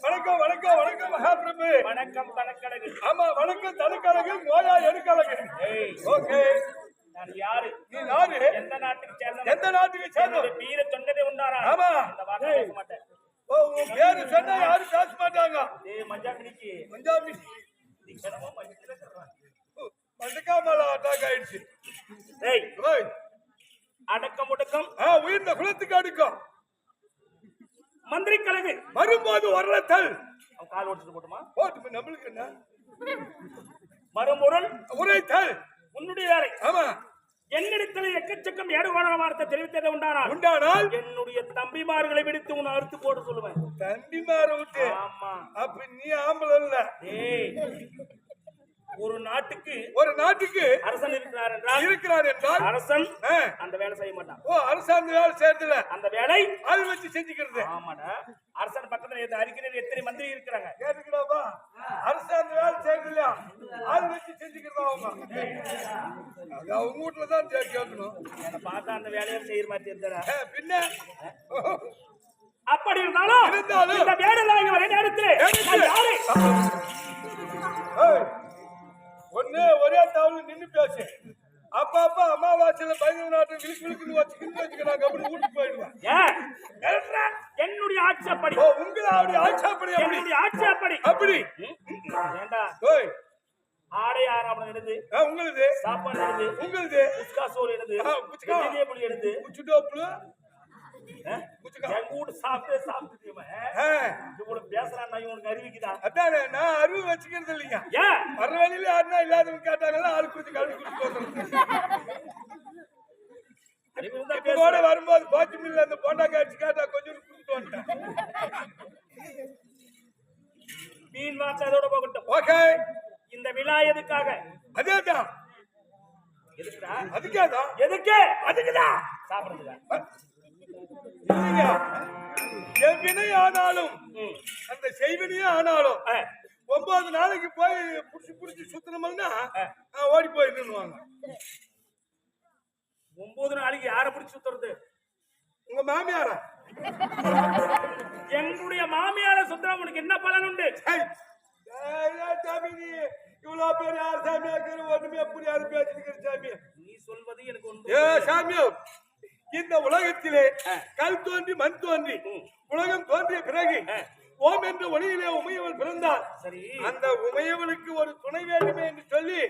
வணக்கம் வணக்கம் வணக்கம் மகாபிரபு. வணக்கம் தனக்கழகு. ஆமா வணக்கம் தனக்கழகு. நோயா எடுக்கழகு. ஓகே, நான் யாரு? நீ யாரு? எந்த நாட்டுக்கு சேர்ந்த? எந்த நாட்டுக்கு சேர்ந்த? வீர சொன்னதே உண்டாரா? ஆமா. இந்த வார்த்தை பேச மாட்டேன். ஓ, உன் பேரு சொன்னா யாரும் பேச மாட்டாங்க. ஏய் மஞ்சாமினிக்கு மஞ்சாமினி திக்கனமோ மஞ்சில சொல்றாங்க. மண்டகாமல அட்டாக் ஆயிடுச்சு. ஏய் ஓய், அடக்கம் முடக்கம் உயிர்ந்த குலத்துக்கு அடுக்கும். மந்திரி கழகு வரும்போது வரலத்தல் அவன் கால் ஓடிச்சு போட்டுமா? போட்டு நம்மளுக்கு என்ன மறுமுரல் உரைத்தல் உன்னுடைய வேலை. ஆமா, என்னிடத்தில் எக்கச்சக்கம் ஏடுகோண வார்த்தை தெரிவித்தது உண்டானால் என்னுடைய தம்பிமார்களை விடுத்து உன்னை அறுத்து போட்டு சொல்லுவேன். தம்பிமார விட்டு? ஆமா. அப்ப நீ ஆம்பளை இல்ல. ஏய், ஒரு நாட்டுக்கு அரசன் இருக்கிறார் என்றால் அரசன் அந்த வேலை செய்ய மாட்டான். ஓ, அரசாங்க வேலை செய்யறதுல அந்த வேலை ஆள் வச்சு செஞ்சுக்கிறது. ஆமாடா, அரசன் பக்கத்துல அறிக்கையில் எத்தனை மந்திரி இருக்கிறாங்க கேட்டுக்கிறாப்பா? அரசாங்க வேலை செய்யறதுல ஆள் வச்சு செஞ்சுக்கிறதா அவங்க? அவங்க வீட்டுலதான் கேட்கணும். பார்த்தா அந்த வேலையை செய்யற மாதிரி இருந்தா பின்ன அப்படி இருந்தாலும் இந்த வேலை வரை நேரத்தில் ஒண்ணு ஒரே தாவல நின்னு பேசு. அப்பா அமாவாசையில பயங்கர நாட்டு விழுக்குன்னு வச்சுக்கிறாங்க. அப்படி வீட்டுக்கு போயிடுவேன். என்னுடைய ஆட்சியப்படி. உங்களுடைய ஆட்சியப்படி? என்னுடைய ஆட்சியப்படி. அப்படி ஏண்டா ஆடை ஆறாம எடுத்து உங்களுது, சாப்பாடு எடுத்து உங்களுது, புச்கா சோறு எடுத்து புளி எடுத்து புச்சுட்டோப்புல எங்க வீட்டு சாப்பிட்டு இவ்வளவு பேசுறான் இவனுக்கு அறிவிக்குதா? அதானே, நான் அறிவு வச்சுக்கிறது இல்லைங்க. வர வழியில யாருன்னா இல்லாதவங்க கேட்டாங்கன்னா ஆள் குடிச்சு கழுவி குடிச்சு வரும்போது பாத்தி மில்ல அந்த போண்டா காய்ச்சி கேட்டா கொஞ்சம் குடிச்சிட்டு வந்துட்டேன். மீன் வார்த்தை அதோட போகட்டும். ஓகே, இந்த விழா எதுக்காக? அதேதான். எதுக்குடா? அதுக்கேதான். எதுக்கு? அதுக்குதான். சாப்பிடுறதுக்கா? என் வினை ஆனாலும் அந்த செய்வினையே ஆனாலும் 9 நாளைக்கு போய் புடிச்சு சுத்தணும்னா ஓடி போய் நின்னுவாங்க. 9 நாளைக்கு யார புடிச்சு சுத்துறது? உங்க மாமியாரா? எங்களுடைய மாமியார சுத்தம் உனக்கு என்ன பலன் உண்டு? இவ்வளவு பேர் யார் சாமியா ஒண்ணுமே புரியாது பேசிட்டு சாமி. நீ சொல்வது எனக்கு ஏ ஒன்று சாமியோ, இந்த உலகத்திலே கல் தோன்றி மண் தோன்றி உலகம் தோன்றிய பிறகு ஓம் என்ற ஒளியிலே உமையவள் பிறந்தார். சரி, அந்த உமையவளுக்கு ஒரு துணை வேண்டுமே என்று சொல்லி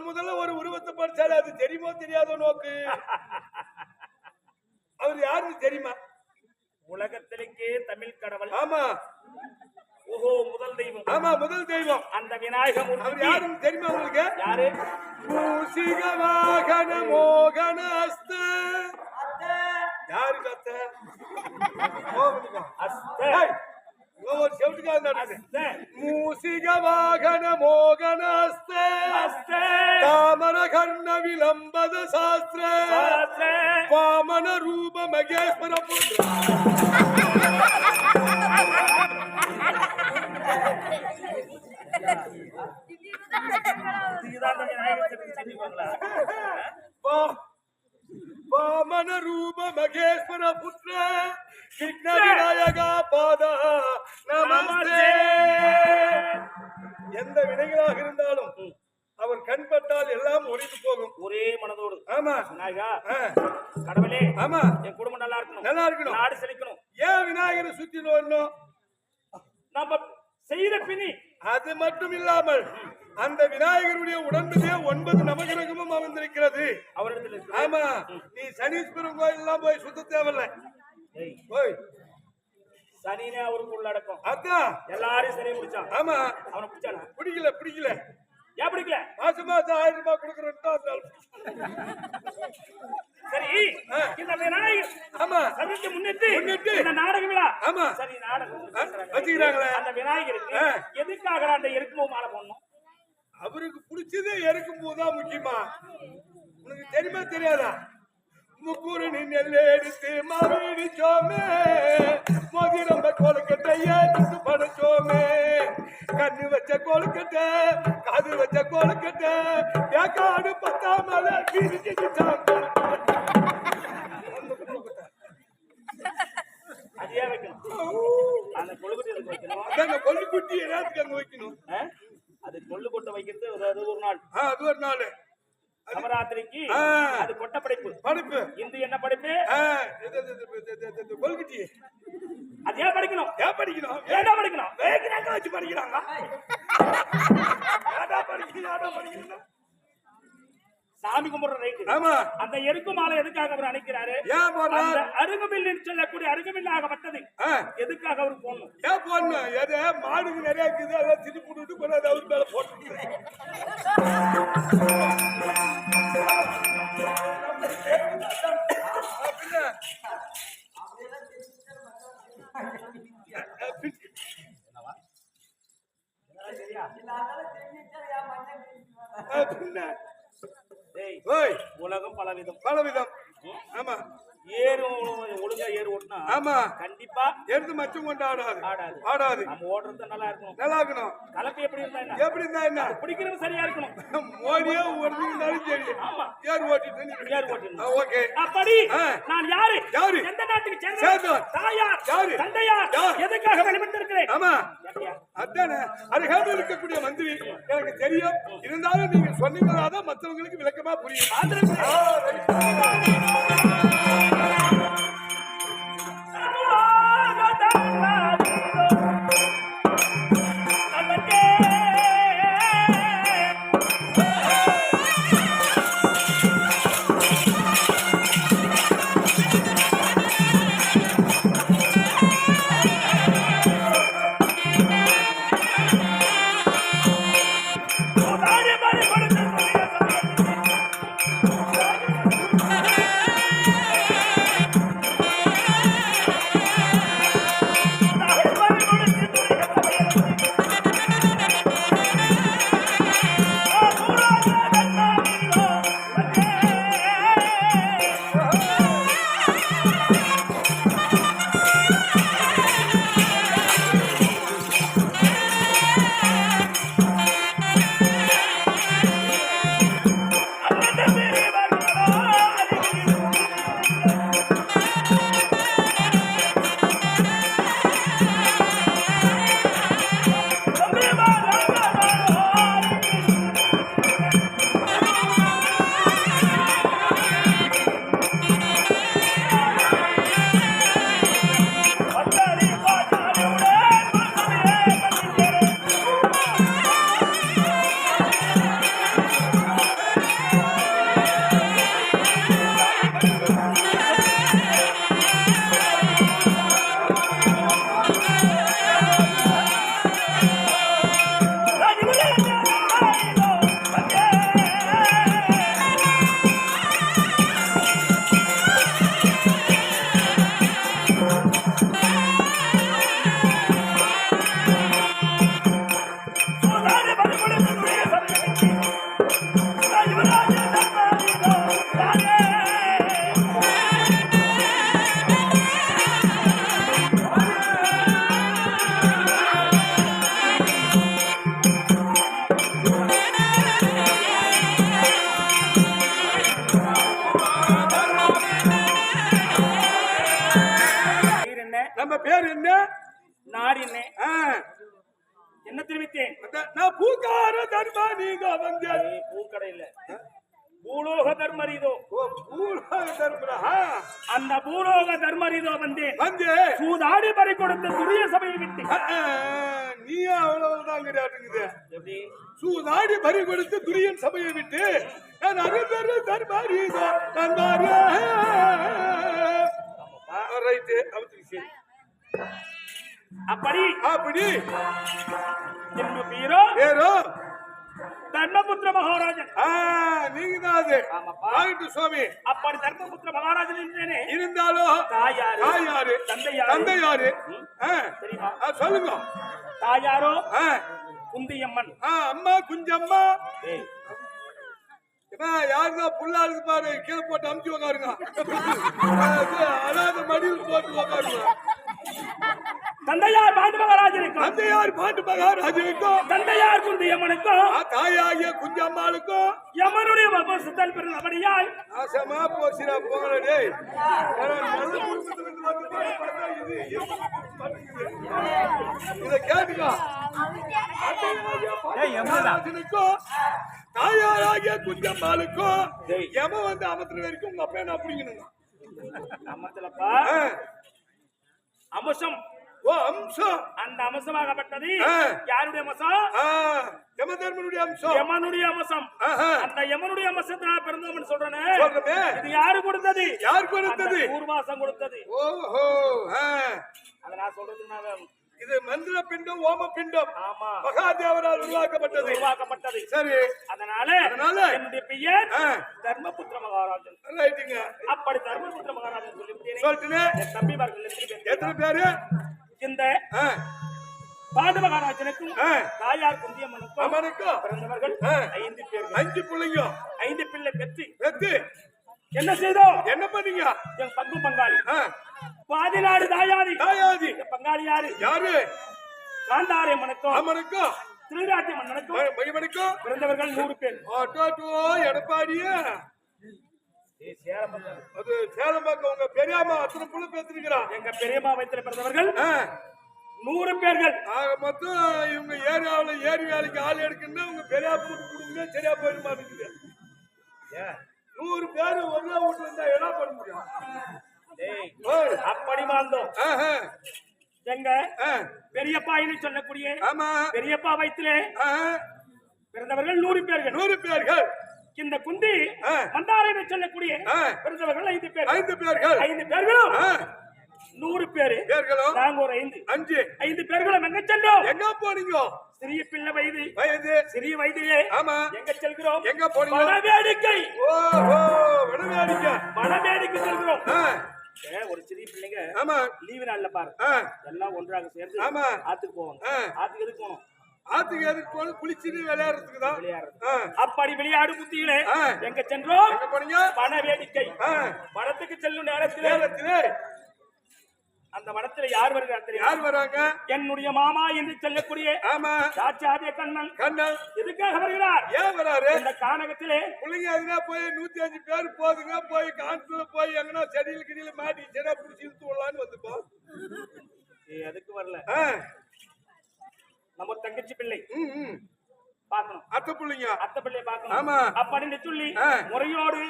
முதல்ல ஒரு உருவத்தை படிச்சாலே அது தெரியுமோ தெரியாதோ நோக்கு. அவர் யாருன்னு தெரியுமா? உலகத்திலேயே தமிழ் கடவுள். ஆமா. ஓஹோ, முதல் தெய்வம். ஆமா, முதல் தெய்வம் அந்த விநாயகம். அவர் யாருன்னு தெரியுமா உங்களுக்கு? யாரு? மூசிக வாகன மோகன அஸ்த. யாரு கத்த? ஒரு செவிட்டுக்காக மூசிக வாகன மோகன அஸ்த தாமர கர்ண விளம்பத சாஸ்திர வாமன ரூப மகேஸ்வர வாமன ரூப மகேஸ்வர புத்திர விக்ன விநாயக பாத நமஸ்தே. எந்த வினைகளாக இருந்தாலும் அவர் கண்பட்டால் எல்லாம் ஒழிந்து போகும். ஒரே மனதோடு. ஆமா விநாயகா, கடவுளே, ஆமா என் குடும்பம் நல்லா இருக்கணும், நல்லா இருக்கணும், நாடு செழிக்கணும். ஏன் விநாயகரை சுத்தி வரணும்? நம்ம செய்த பிணி. அது மட்டும் இல்லாமல் அந்த விநாயகருடைய உடம்பிலே 9 நவகிரகமும் அமர்ந்திருக்கிறது அவரிடத்தில். ஆமா, நீ சனீஸ்வரன் கோயில் எல்லாம் போய் சுத்த தேவையில்ல. போய் சனினே அவருக்கு உள்ளடக்கம். அதான் எல்லாரையும் சரி பிடிச்சான். ஆமா, அவனை பிடிச்சானா? பிடிக்கல. ஏன் பிடிக்கல? மாசம் 1000 ரூபாய் கொடுக்கறேன். சரி, இந்த விநாயகர் ஆமா சபைக்கு முன்னிட்டு இந்த நாடகம் விழா. ஆமா சரி, நாடகம் வச்சுக்கிறாங்களே. அந்த விநாயகருக்கு எதுக்காக அந்த எருக்குமோ மாலை போடணும்? அவருக்கு பிடிச்சது எருக்கும் போதுதான் முக்கியமா. உனக்கு தெரியுமா தெரியாதா? முக்கூரணி நெல் எடுத்து மாவிடிச்சோமே, மோதிரம்ப கோலுக்கட்டையே படைச்சோமே, கண்ணு வச்ச கோலுக்கட்டை, காது வச்ச கோலுக்கட்டை, ஏக்காடு பத்தாமல அதையே வைக்கணும். அந்த கொழுக்குட்டி வைக்கணும். அந்த கொல்லுக்குட்டி எல்லாத்துக்கு அங்க வைக்கணும். அது கொள்ளு கொட்டை வைக்கிறது அது ஒரு நாள். அது ஒரு நாள். நவராத்திரிக்கு அது கொட்ட படைப்பு. இந்து என்ன படைப்பு? கொல்குட்டி. அது ஏன் படிக்கணும்? ஏன் படிக்கணும்? வேகனாக வச்சு படிக்கிறாங்க. சாமி கும்பிடுற ரைட்டு. ஆமா, அந்த எருக்கு மாலை எதுக்காக அவர் அணைக்கிறாரு? அந்த அருகமில் சொல்லக்கூடிய அருகமில் ஆகப்பட்டது எதுக்காக அவர் போடணும்? ஏன் போடணும்? எது மாடுக்கு நிறைய இருக்குது, அதெல்லாம் திருப்பி விட்டு கொண்டாது அவர் மேல போட்டு. உலகம் பலவிதம். ஆமா, ஏறும் ஒழுங்கா ஏறு ஓட்டினா ஆமா கண்டிப்பா எடுத்து மச்சம் கொண்டு ஆடாது. நம்ம ஓடுறது நல்லா இருக்கணும். கலப்பு எப்படி இருந்தா என்ன பிடிக்கிறது சரியா இருக்கணும். மோடியே ஓடுறதுனாலும் சரி. ஆமா, ஏர் ஓட்டிட்டு. ஓகே, அப்படி நான் யாரு எந்த நாட்டுக்கு சேர்ந்தவர், தாயார் யாரு, தந்தையார் எதுக்காக வெளிப்பட்டிருக்கிறேன்? ஆமா, அதானே அருகாமல் இருக்கக்கூடிய மந்திரி எனக்கு தெரியும். இருந்தாலும் நீங்க சொன்னீங்களாதான் மற்றவங்களுக்கு விளக்கமா புரியும். யுவராஜ தர்மரிதோ தானே நம்ம பேர் என்ன? நாடு என்ன? என்ன தெரிவித்தேன்? நான் பூக்கார தர்மா நீங்க வந்து பூக்கடை இல்ல, பூலோக தர்மரிதோ. பூலோக தர்மரா? அந்த பூலோக தர்மரிதோ வந்து சூதாடி பறி கொடுத்த துரிய சபையை விட்டு நீ அவ்வளவுதான் கிடையாதுங்குது. எப்படி சூதாடி பறி கொடுத்து துரியன் சபையை விட்டு நான் அருந்தரு தர்மரிதோ தர்மாரே. ரைட்டு, அவத்துக்கு அப்படி அப்படி என்ன பேரோ? பேரோ தர்மபுத்திர மகாராஜன். நீங்க தான் அது. ஆயிட்டு சுவாமி. அப்படி தர்மபுத்திர மகாராஜன் இருந்தேனே. இருந்தாலும் தாயாரு தாயாரு தந்தையாரு தெரியுமா? சொல்லுங்க. தாயாரோ குந்தியம்மன். அம்மா குஞ்சம்மா. யாருதான் புள்ளாளுக்கு பாரு கீழே போட்டு அமுச்சு உக்காருங்க. அதாவது மடியில் போட்டு உக்காருங்க. தந்தையார் பாண்டு மகாராஜனுக்கும் தந்தையார் பாண்டு மகாராஜனுக்கும் தந்தையார் குந்தியம்மனுக்கும் தாயாகிய குஞ்சம்மாளுக்கும் யமனுடைய வம்சத்தில் பிறந்தபடியால் நாசமா போச்சுடா போங்களே. இதை கேட்டுக்கோ. தாயாராகிய குஞ்சம்மாளுக்கும் யம வந்து அமர்த்துற வரைக்கும் உங்க அப்பா என்ன அப்படிங்கணுங்க. அமர்த்தலப்பா அம்சம். அம்சம். அந்த அம்சமாகப்பட்டது யாருடைய அம்சம்? யமதர்மனுடைய அம்சம். யமனுடைய அம்சம். அந்த யமனுடைய அம்சத்தினால் பிறந்தோம்னு சொல்றேன். இது யாரு கொடுத்தது? யார் கொடுத்தது? ஊர்வாசம் கொடுத்தது. ஓஹோ. அத நான் சொல்றதுனால இது மந்திர பிண்டம், ஓம பிண்டம். ஆமா, மகாதேவரால் உருவாக்கப்பட்டது. சரி, அதனால என்னுடைய பெயர் தர்மபுத்திர மகாராஜன். ரைட்டுங்க. அப்படி தர்மபுத்திர மகாராஜன் சொல்லிட்டேன். என் தம்பிமார்கள் எத்தனை பேரு? இந்த பாண்டு மகாராஜனுக்கும் தாயார் குந்தியம்மனுக்கும் பிறந்தவர்கள் 5 பேர். 5 பிள்ளைங்க. 5 பிள்ளை பெற்று என்ன செய்தோம்? என்ன பண்ணீங்க? என் பங்கு பங்காளி 14 தாயாதி. பங்காளி யாரு? காந்தாரி அம்மனுக்கும் திருநாட்டி மன்னனுக்கும் பிறந்தவர்கள் 100 பேர். எடப்பாடிய அது சேலம் பக்கம் உங்க பெரியம்மா அத்தனை புள்ள பேசிருக்கிறான். எங்க பெரியம்மா வயிற்றுல பிறந்தவர்கள் 100 பேர்கள். மொத்தம் இவங்க ஏரியாவில் ஏரி வேலைக்கு ஆள் எடுக்கணும்னா உங்க பெரியா கூட்டு கொடுங்க சரியா போயிட மாட்டேங்குது. 100 பேரு ஒரே வீட்டுல இருந்தா என்ன பண்ண முடியும்? அப்படி வாழ்ந்தோம். எங்க பெரியப்பா சொல்லக்கூடிய பெரியப்பா வயிற்றிலே பிறந்தவர்கள் 100 பேர்கள். 100 பேர்கள். இந்த குந்தி மந்தாரை சொல்லக்கூடிய பிறந்தவர்கள் 5 பேர். 5 பேர்கள். 5 பேர்களும் 100 பேரு. நாங்க ஒரு 5 பேர்களும் எங்க சென்றோம்? எங்க போனீங்க? சிறிய பிள்ளை வயது சிறிய வயதிலே எங்க செல்கிறோம்? எங்க போனீங்க? வனவேடிக்கை. வனவேடிக்கை செல்கிறோம். ஒரு சிறிய பிள்ளைங்க லீவு நாள்ல பாரு எல்லாம் ஒன்றாக சேர்ந்து ஆத்துக்கு போவாங்க. ஆத்துக்கு எதுக்கு போனோம்? ஆத்துக்கு எதுக்கு போகணும்? குளிச்சுட்டு விளையாடுறதுக்கு தான். அப்படி விளையாடு புத்தியிலே எங்க சென்றோம்? எங்க போனீங்க? வனவேடிக்கை. வனத்துக்கு செல்லும் நேரத்திலே அந்த வனத்துல யார் வருகிறார்? யார் வராங்க? என்னுடைய மாமா என்று சொல்லக்கூடிய சாட்சாதிய கண்ணன் எதுக்காக வருகிறார்? ஏன் வராரு? இந்த கானகத்திலே பிள்ளைங்க எதுனா போய் 105 பேர் போதுங்க, போய் காட்டுல போய் எங்கன்னா செடியில் கிடியில மாட்டி செடியா பிடிச்சி இழுத்து விடலான்னு வந்துப்போம். எதுக்கு வரல? நம்ம தங்கச்சி பிள்ளை பாக்கணும். அத்தை பிள்ளைய பாக்கணும் அப்படின்னு சொல்லி முறையோடு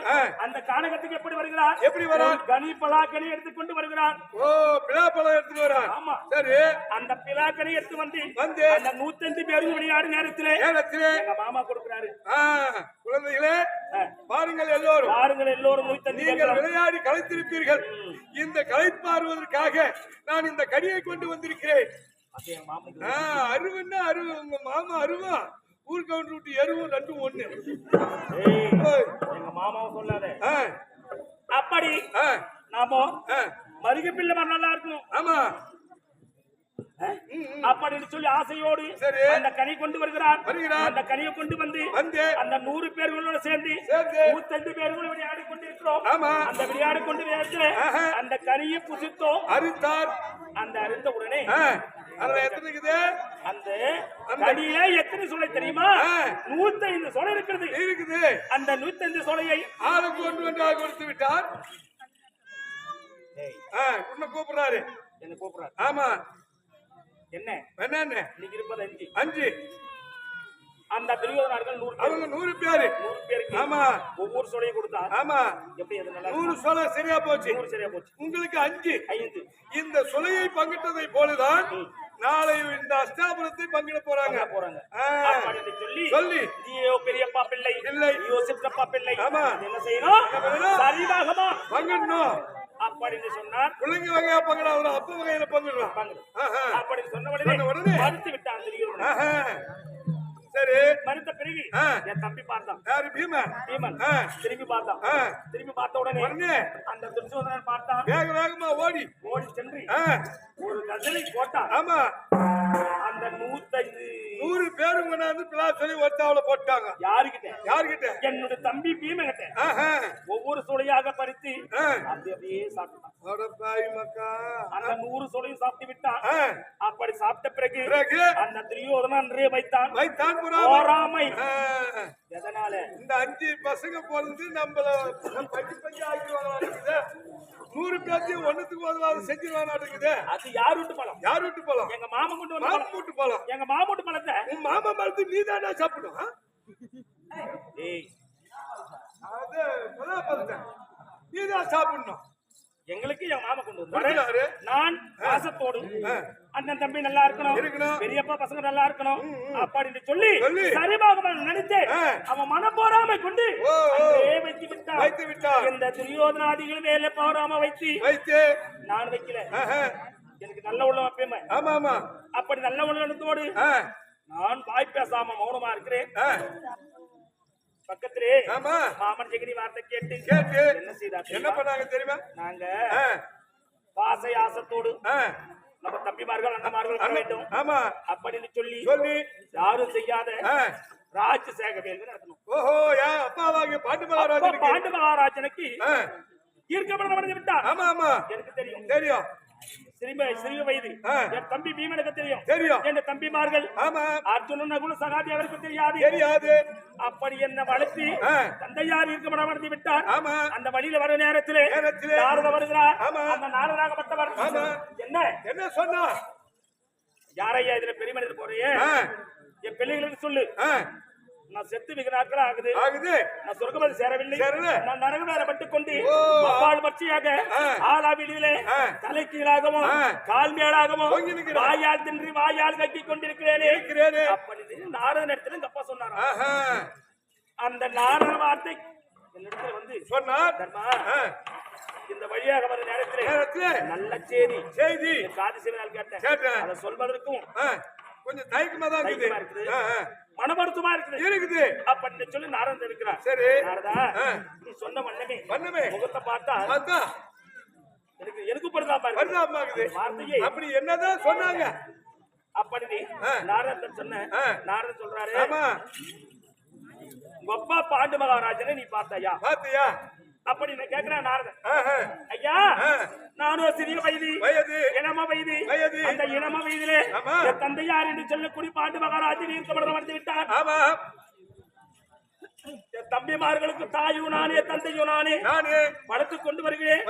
அந்த கானகத்துக்கு எப்படி வருகிறார்? எப்படி வரார்? பலாக்கனி எடுத்துக்கொண்டு வருகிறார். பிலாப்பழம் எடுத்துட்டு வரார். ஆமா, சரி. அந்த பிலாக்கனி எடுத்து வந்து அந்த 105 பேரும் விளையாடு நேரத்திலே எங்க மாமா கொடுக்கிறாரு. குழந்தைகளே பாருங்கள், எல்லோரும் நீங்கள் விளையாடி கலைத்திருப்பீர்கள். இந்த கலைப்பாருவதற்காக நான் இந்த கனியை கொண்டு வந்திருக்கிறேன். அருவுன்னா அருவு. உங்க மாமா அருவா ஊர் கவுண்டர் விட்டு எருவும் 2 1. எங்க மாமாவும் சொல்லாத. அப்படி நாம மருக பிள்ளை நல்லா இருக்கணும். ஆமா, அப்படின்னு சொல்லி ஆசையோடு சரி. அந்த கனி கொண்டு வருகிறார். வருகிறார். அந்த கனியை கொண்டு வந்து அந்த 100 பேர்களோட சேர்ந்து 102 பேர்களும் விளையாடி கொண்டிருக்கிறோம். ஆமா. அந்த விளையாடி கொண்டு நேரத்தில் அந்த கனியை புசித்தோம். அறுத்தார். அந்த அறுத்த உடனே அதுல எத்தனை இருக்குது? அந்த கனியில எத்தனை சொலை தெரியுமா? 105 சொலை இருக்குது. அந்த 105 சொலையை ஆளுக்கு ஒன்றாக கொடுத்து விட்டார். உன்னை கூப்பிடுறாரு. என்ன கூப்பிடுறாரு? ஆமா. என்ன என்ன இன்னைக்கு இருப்பது 5 5. அந்த துரியோதனர்கள் 100 அவங்க 100 பேரு. 100 பேருக்கு ஆமா ஒவ்வொரு சொலையை கொடுத்தா. ஆமா. எப்படி அது நல்லா 100 சொலை சரியா போச்சு. 100 சரியா போச்சு. உங்களுக்கு 5. 5 இந்த சொலையை பங்கிட்டதை போலதான் நாளை இந்த அஷ்டாபுரத்தை பங்கிட போறாங்க. அப்படின்னு சொல்லி நீயோ பெரியப்பா பிள்ளை இல்லை, நீயோ சிற்றப்பா பிள்ளை. ஆமா. என்ன செய்யணும்? சரிபாகமா பங்கிடணும் அப்படின்னு சொன்னார். பிள்ளைங்க வகையா பங்கிடலாம், ஒரு அப்ப வகையில பங்கிடலாம். அப்படின்னு சொன்ன உடனே மறுத்து விட்டான் துரியோதனன். சரி. மறுத்த பிறகு என் தம்பி பார்த்தான். யாரு? பீமன். திரும்பி பார்த்தான். திரும்பி பார்த்த உடனே அந்த துரியோதனன் பார்த்தான். வேகமா ஓடி சென்று ஒரு கசலை போட்டான். ஆமா. அந்த 100 பேரும் கொண்டாந்து பிளாசலி ஒருத்தாவல போட்டாங்க. யாருகிட்ட? என்னுடைய தம்பி பீமகிட்ட. ஒவ்வொரு சுளையாக பறித்து அப்படியே சாப்பிட்டான். அந்த 100 சுளையும் சாப்பிட்டு விட்டான். அப்படி சாப்பிட்ட பிறகு அந்த துரியோதனன் அன்றே வைத்தான் போராமை. எதனால? இந்த 5 பசங்க பிறந்து நம்மள பஞ்சு ஆகிடுவாங்க. 100 பேர்த்தையும் ஒண்ணுத்துக்கு உதவாத செஞ்சிருவாங்க. அது யார் வீட்டு பழம்? எங்க மாமன் கொண்டு வந்த பழம். எங்க மாமூட்டு பழத்தை உன் மாமா பழத்தை நீ தானே சாப்பிடும். நீதான் சாப்பிடணும். எங்களுக்கு என் மாமா கொண்டு வந்தாரு. நான் பாசத்தோடு அண்ணன் தம்பி நல்லா இருக்கணும், பெரியப்பா பசங்க நல்லா இருக்கணும் அப்படின்னு சொல்லி சரிபாக நினைத்து அவன் மனம் போராமை கொண்டு வைத்து விட்டான். இந்த துரியோதனாதிகள் வேலை போராம வைத்து நான் வைக்கல. எனக்கு நல்ல உள்ளம் அப்பயுமே. அப்படி நல்ல உள்ளத்தோடு நான் வாய் பேசாம மௌனமா இருக்கிறேன். பக்கத்திலே மாமன் ஜெகதி வார்த்தை கேட்டு என்ன செய்தார்? என்ன பண்ணாங்க தெரியுமா? நாங்க பாசை ஆசத்தோடு நம்ம தம்பிமார்கள் அண்ணமார்கள் வேண்டும் அப்படின்னு சொல்லி யாரும் செய்யாத ராஜசேக வேள்வி நடத்தணும். ஓஹோ, அப்பாவாகிய பாண்டு மகாராஜனுக்கு ஈர்க்கப்பட நடந்து விட்டார். எனக்கு தெரியும். சிறிய வயது என் தம்பி பீமனுக்கு தெரியும். என் தம்பிமார்கள் அர்ஜுனன் நகுல சகாதி அவருக்கு தெரியாது. அப்படி என்ன வளர்த்தி தந்தையார் இருக்கப்பட நடந்து விட்டார். அந்த வழியில வர நேரத்திலே நாரத வருகிறார். அந்த நாரதாகப்பட்டவர் என்ன சொன்னா? யாரையா இதுல பெரிய மனிதர் போறையே? என் பிள்ளைகளுக்கு சொல்லு, நான் செத்து மிக நாட்கள் ஆகுது. நான் சொர்க்கமதி சேரவில்லை. நான் நரகவேறப்பட்டுக் கொண்டு அப்பால் பட்சியாக ஆளாவிலே தலை கீழாகவும் கால் மேலாகவும் வாயால் தின்றி வாயால் கட்டி கொண்டிருக்கிறேனே. அப்படி நாரத நேரத்தில் எங்க அப்பா சொன்னார். அந்த நாரத வார்த்தை என்னிடத்தில் வந்து சொன்னார். இந்த வழியாக வர நேரத்திலே நல்ல செய்தி காது செவியால் கேட்டேன். அதை சொல்வதற்கும் கொஞ்சம் தயக்கமா தான் இருக்குது, மனமருத்துவமா இருக்குது அப்படின்னு சொல்லி நாரதன் இருக்கிறார். சரி நாரதா, நீ சொன்ன வண்ணமே முகத்தை பார்த்தா எனக்கு வார்த்தையை அப்படி என்னதான் சொன்னாங்க. அப்படி நாரதன் சொன்ன நாரதன் சொல்றாரு, உங்க அப்பா பாண்டு மகாராஜனை நீ பார்த்தாயா? அப்படின்னு கேட்கிறான் நாரதன். ஐயா, நானும் சிறிய வயது இளம வயது அந்த இளம வயதிலே தந்தையார் என்று சொல்லக்கூடிய பாண்டு மகாராஜன் ஈர்க்கப்பட வந்து விட்டார். தம்பிமார்களுக்கு தாயும் நானே தந்தையும் நானே வளர்த்துக் கொண்டு வருகிறேன்.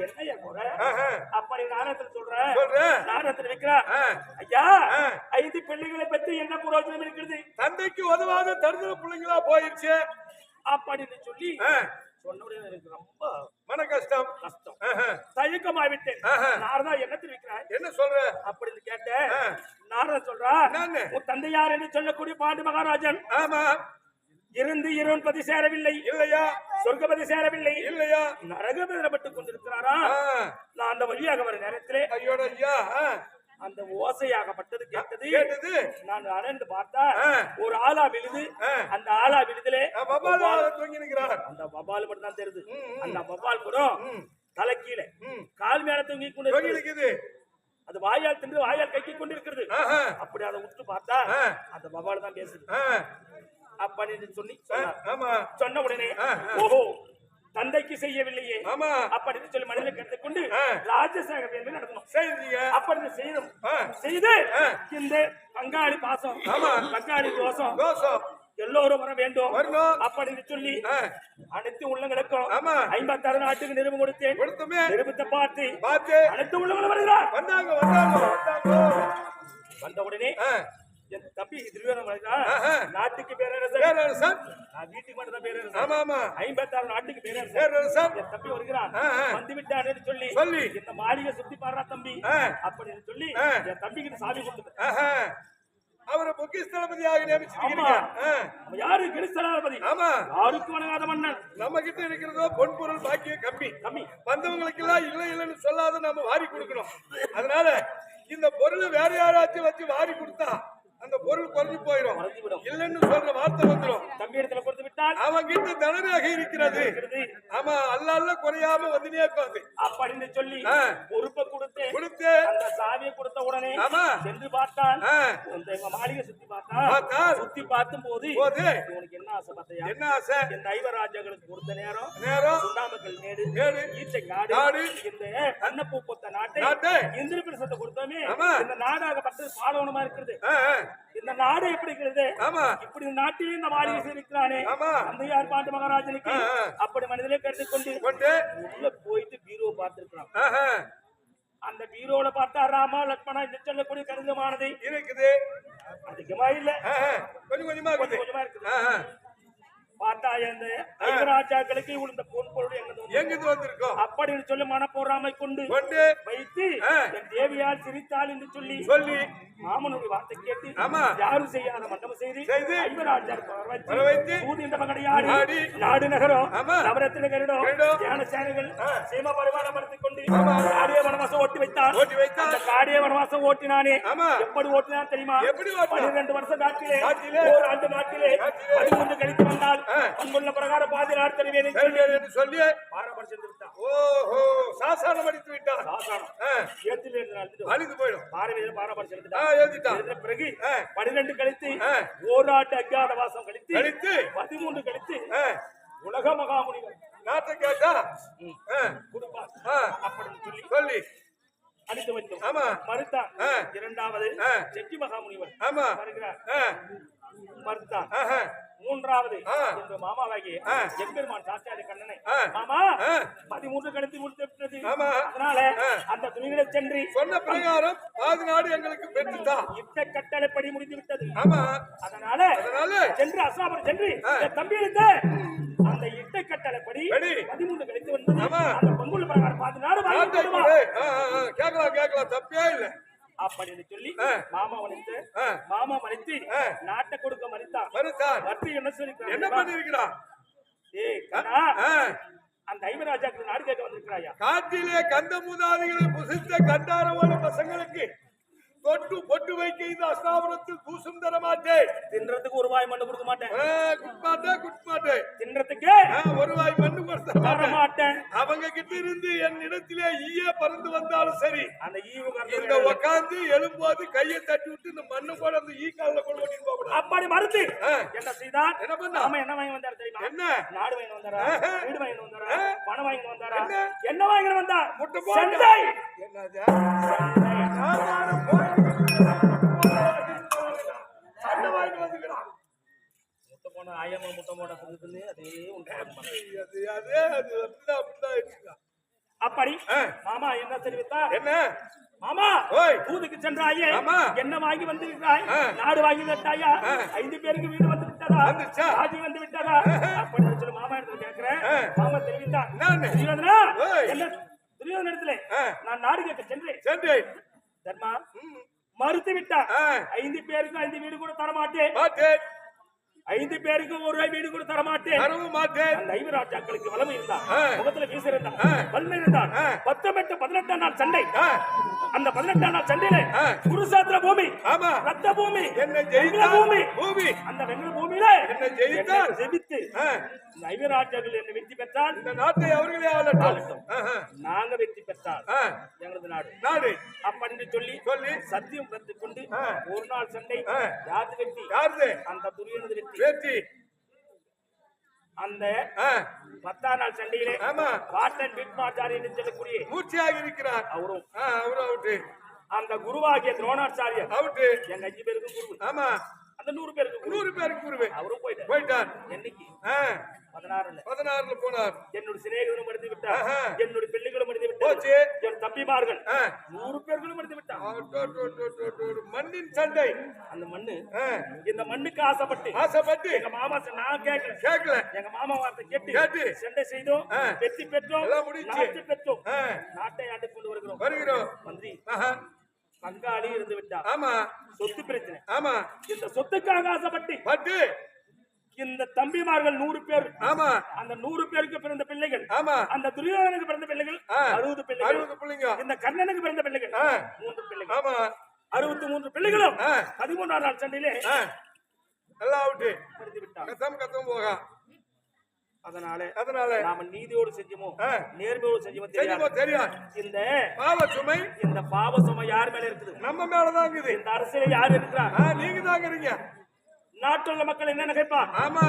என்னையா போற? அப்படி நாரதத்தில் சொல்றேன். நாரதத்தில் வைக்கிறார். ஐயா, 5 பிள்ளைகளை பற்றி என்ன புரோஜனம் இருக்கிறது? தந்தைக்கு உதவாத தருதல பிள்ளைங்களா போயிடுச்சு அப்படின்னு சொல்லி சொன்னவுடனே எனக்கு ரொம்ப மன கஷ்டம் தயக்கமாவிட்டேன். நாரதா என்ன தெரிவிக்கிறாய்? என்ன சொல்ற அப்படின்னு கேட்டேன். நாரதா சொல்றா, உன் தந்தையார் என்று சொல்லக்கூடிய பாண்டு மகாராஜன் இருந்து இருபதி சேரவில்லை இல்லையா? சொர்க்கபதி சேரவில்லை இல்லையா? நரகப்பட்டுக் கொண்டிருக்கிறாரா? நான் அந்த வழியாக வர நேரத்திலே அந்த ஓசையாகப்பட்டது கேட்டது. நான் அனந்து பார்த்தா ஒரு ஆலா விழுது. அந்த ஆலா விழுதிலே அந்த வபால் மட்டும் தான் தெரியுது. அந்த வபால் கூட தலை கீழே கால் மேல தூங்கி கொண்டு அது வாயால் தின்று வாயால் கைக்கு கொண்டிருக்கிறது. அப்படி அதை உற்று பார்த்தா அந்த வவ்வால் தான் பேசுது. அப்படின்னு சொல்லி சொன்ன உடனே ஓஹோ தந்தைக்கு செய்யவில்லையே அப்படின்னு சொல்லி மனிதனை கருத்து கொண்டு ராஜசேக வேள்வி நடத்தணும். அப்படி செய்து இந்த பங்காளி பாசம் பங்காளி தோஷம் எல்லோரும் வர வேண்டும் அப்படின்னு சொல்லி அனைத்து உள்ளங்களுக்கும் 56 நாட்டுக்கு நிறுவனம் கொடுத்தேன். நிறுவனத்தை பார்த்து அனைத்து உள்ளங்களும் வருகிறார். வந்த உடனே என் தம்பி துரியோதனன் நாட்டுக்கு பேரரசர், வீட்டுக்கு மட்டும் தான் பேரரசர். 56 நாட்டுக்கு பேரரசர் என் தம்பி வருகிறான். வந்து விட்டான்னு சொல்லி இந்த மாளிகை சுத்தி பாடுறா தம்பி அப்படின்னு சொல்லி என் தம்பிக்கு சாமி கொடுத்து அவரை பொக்கிஸ்தளபதியாக நியமிச்சிருக்கீங்க. யாரு கிறிஸ்தலாபதி? யாருக்கு வணங்காத மன்னன். நம்ம கிட்ட இருக்கிறதோ பொன் பொருள் பாக்கியம் கம்மி. வந்தவங்களுக்கு எல்லாம் இல்லைன்னு சொல்லாத நம்ம வாரி கொடுக்கணும். அதனால இந்த பொருள் வேற யாராச்சும் வச்சு வாரி கொடுத்தா அந்த பொருள் குறைஞ்சு போயிடும். இல்லைன்னு சொல்ற வார்த்தை வந்துடும். தம்பி இடத்துல கொடுத்து விட்டால் அவன் கிட்ட தனமாக இருக்கிறது. ஆமா அல்ல குறையாம வந்துனே இருக்காது அப்படின்னு சொல்லி பொறுப்பை கொடுத்து அந்த சாவியை கொடுத்த உடனே சென்று பார்த்தான். மாளிகை சுத்தி பார்த்தான். சுத்தி பார்த்தும் போது உனக்கு என்ன ஆசை பார்த்தியா? என்ன ஆசை? இந்த ஐவராஜாக்களுக்கு கொடுத்த நேரம் சுண்ணாம்புக்கல் மேடு ஈச்சை காடு இந்த கண்ணப்பூ பொத்த நாட்டை இந்திர பிரசத்தை கொடுத்தோமே இந்த நாடாகப்பட்டது பாலவனமா இருக்கிறது. இந்த நாடு எப்படி இருக்கிறது? இப்படி நாட்டிலே இந்த மாளிகை இருக்கிறானே அந்த யார் பாண்டு மகாராஜனுக்கு அப்படி மனிதனை கருத்து கொண்டு உள்ள போயிட்டு பீரோ பார்த்திருக்கிறான். அந்த பீரோல பார்த்தா ராமா லட்சுமணா இந்த சொல்லக்கூடிய கடிதமானது இருக்குது. அதிகமா இல்ல, கொஞ்சமா இருக்குது. பார்த்தா இந்த ஐவராஜாக்களுக்கு இந்த பொன் பொருள் எங்கிருந்து வந்திருக்கோம் அப்படின்னு சொல்லி மனப்போராமை கொண்டு வைத்து என் தேவியால் சிரித்தாள் என்று சொல்லி மாமனுடைய வார்த்தை கேட்டு யாரும் செய்யாத மண்டபம் செய்து ஐவராஜார் நாடு நகரம் நவரத்தின கருடம் தியான சேனைகள் சீம பரிமாணம் படுத்திக் கொண்டு காடிய வனவாசம் ஓட்டி வைத்தார். அந்த காடிய வனவாசம் ஓட்டினானே எப்படி ஓட்டினான் தெரியுமா? 12 வருஷம் நாட்டிலே ஒரு ஆண்டு நாட்டிலே 13 கழித்து வந்தால் அங்குள்ள பிரகார பாதி நாடு தெரிவேன் சொல்லி பாரபட்சம் விட்டான். ஓஹோ சாசனம் அடித்து விட்டான். அழிந்து போயிடும். பாரபட்சம் பிறகு 12 கழித்து ஓராட்டு அஜாத வாசம் கழித்து 13 கழித்து உலக மகாமுனிவர் நாட்டை கேட்டா கொடுப்பார் அப்படின்னு சொல்லி அடித்து வைத்தோம். மறுத்தான். இரண்டாவது செட்டி மகாமுனிவர் வருகிறார். மறுத்தான். மூன்றாவது இந்த மாமாவாகிய எம்பெருமான் சாஸ்திரி கண்ணனை மாமா 13 கழித்து முடித்து விட்டது. அதனால அந்த துணிகளை சென்று சொன்ன பிரகாரம் பாதி நாடு எங்களுக்கு பெற்றுதான் இட்ட கட்டளைப்படி முடிந்து விட்டது. அதனால சென்று அசாபுரம் சென்று தம்பியிலிருந்து அந்த இட்ட கட்டளைப்படி 13 கழித்து வந்தது. அந்த பொங்குள்ள பிரகாரம் பாதி நாடு கேட்கலாம் தப்பே இல்லை அப்படின்னு சொல்லி மாமா மறைத்து நாட்டை கொடுக்க மறுத்தான். என்ன சொல்லி என்ன பண்ணிருக்கிறான்? அந்த ஐவராஜாக்கள் நாடு கேட்க வந்திருக்கிறாயா? காட்டிலே கந்த மூதாதிகளை புசித்த கண்டாரவோட பசங்களுக்கு தொட்டு பொட்டு வைக்க இந்த அஸ்தாபுரத்தில் தூசம் தர மாட்டேன். தின்றதுக்கு ஒரு வாய் மண்ணு கொடுக்க மாட்டேன். குட்மாட்டேன். தின்றதுக்கு ஒரு வாய் மண்ணு கொடுத்த மாட்டேன். அவங்க கிட்ட இருந்து என் இடத்திலே ஈய பறந்து வந்தாலும் சரி அந்த ஈவு இந்த உட்காந்து எழும்போது கையை தட்டி விட்டு இந்த மண்ணு கூட அந்த ஈ காலில் கொண்டு ஓட்டிட்டு போகணும். அப்படி மறுத்து என்ன செய்தான்? என்ன பண்ணா? என்ன வாங்கி வந்தாரு தெரியுமா? என்ன நாடு வாங்கி வந்தாரா? வீடு வாங்கி வந்தாரா? பணம் வாங்கி வந்தாரா? என்ன வாங்கி வந்தா? முட்டை போட்டு என்னது அப்படி மாமா என்ன தெரிவித்தார்? என்ன மாமா தூதுக்கு சென்றாயே என்ன வாங்கி வந்திருக்கிறாய்? நாடு வாங்கி வந்தாயா? 5 பேருக்கு வீடு வந்து விட்டதா? ராஜி வந்து விட்டதா? அப்படின்னு சொல்லி மாமா இடத்துல கேட்கிறேன். மாமா தெரிவித்தார். என்ன துரியோதன இடத்துல நான் நாடு கேட்க சென்றேன். தர்மா மறுத்து விட்டார். 5 பேருக்கு 5 வீடு கூட தரமாட்டேன். 5 பேருக்கு ஒரு வீடு கூட தரமாட்டேன். அந்த ஐவராஜாக்களுக்கு வளமை இருந்தார், முகத்துல வீச இருந்தார், வலிமை இருந்தார். 18 நாள் சண்டை. அந்த 18 நாள் சண்டையில குருசாத்திர பூமி, ரத்த பூமி, பூமி, அந்த வெங்கல பூமியில ஜெயித்து ஜெயித்து இந்த ஐவராஜர்கள் என்ன வெற்றி பெற்றால் இந்த நாட்டை அவர்களே ஆளட்டும். நாங்க வெற்றி பெற்றால் எங்களது நாடு அப்படின்னு சொல்லி சத்தியம் கற்றுக் கொண்டு ஒரு நாள் சண்டை யாரு வெற்றி அந்த துரியோனது வெற்றி அந்த 10ஆம் நாள் சண்டையிலே பாட்டன் பீட்மாச்சாரி என்று சொல்லக்கூடிய மூர்ச்சியாக இருக்கிறார். அவரும் அவுட்டு. அந்த குருவாகிய துரோணாச்சாரியர் அவுட்டு. எங்க 5 பேருக்கும் குரு. ஆமா. அந்த 100 பேருக்கு குருவே. அவரும் போயிட்டார். என்னைக்கு 16ல போனார். என்னோட சிநேகிதனும் மடிந்து விட்டார். என்னோட பிள்ளைகளும் மடிந்து விட்டார். என் தம்பிமார்கள் 100 பேர்களும் மடிந்து விட்டார். மண்ணின் சண்டை. அந்த மண்ணு இந்த மண்ணுக்கு ஆசைப்பட்டு எங்க மாமா நான் கேட்கல எங்க மாமா வார்த்தை கேட்டு சண்டை செய்தோம், வெற்றி பெற்றோம், நாட்டை பெற்றோம், நாட்டை ஆண்டு கொண்டு வருகிறோம். மந்திரி பங்காளி இருந்து விட்டார். ஆமா. சொத்து பிரச்சனை. ஆமா. இந்த சொத்துக்காக ஆசைப்பட்டு இந்த தம்பிமார்கள் 100 பேர். ஆமா. அந்த 100 பேருக்கு பிறந்த பிள்ளைகள். ஆமா. அந்த துரியோதனுக்கு பிறந்த பிள்ளைகள் 60 பிள்ளைகள். இந்த கர்ணனுக்கு பிறந்த பிள்ளைகள் 3 பிள்ளைகள். ஆமா. 63 பிள்ளைகளும் 13ஆம் நாள் சண்டையிலே எல்லாம் அவுட் மடிந்து விட்டார். கத்தம் போக. அதனால நாம நீதியோடு செஞ்சோமோ நேர்மையோடு செஞ்சோமோ தெரியாது. இந்த பாவ சுமை யார் மேல இருக்குது? நம்ம மேலதான் இருக்குது. இந்த அரசியல யார் இருக்கிறா? நீங்க தான் இருக்கீங்க. நாட்டுள்ள மக்கள் என்ன நினைப்பா? ஆமா.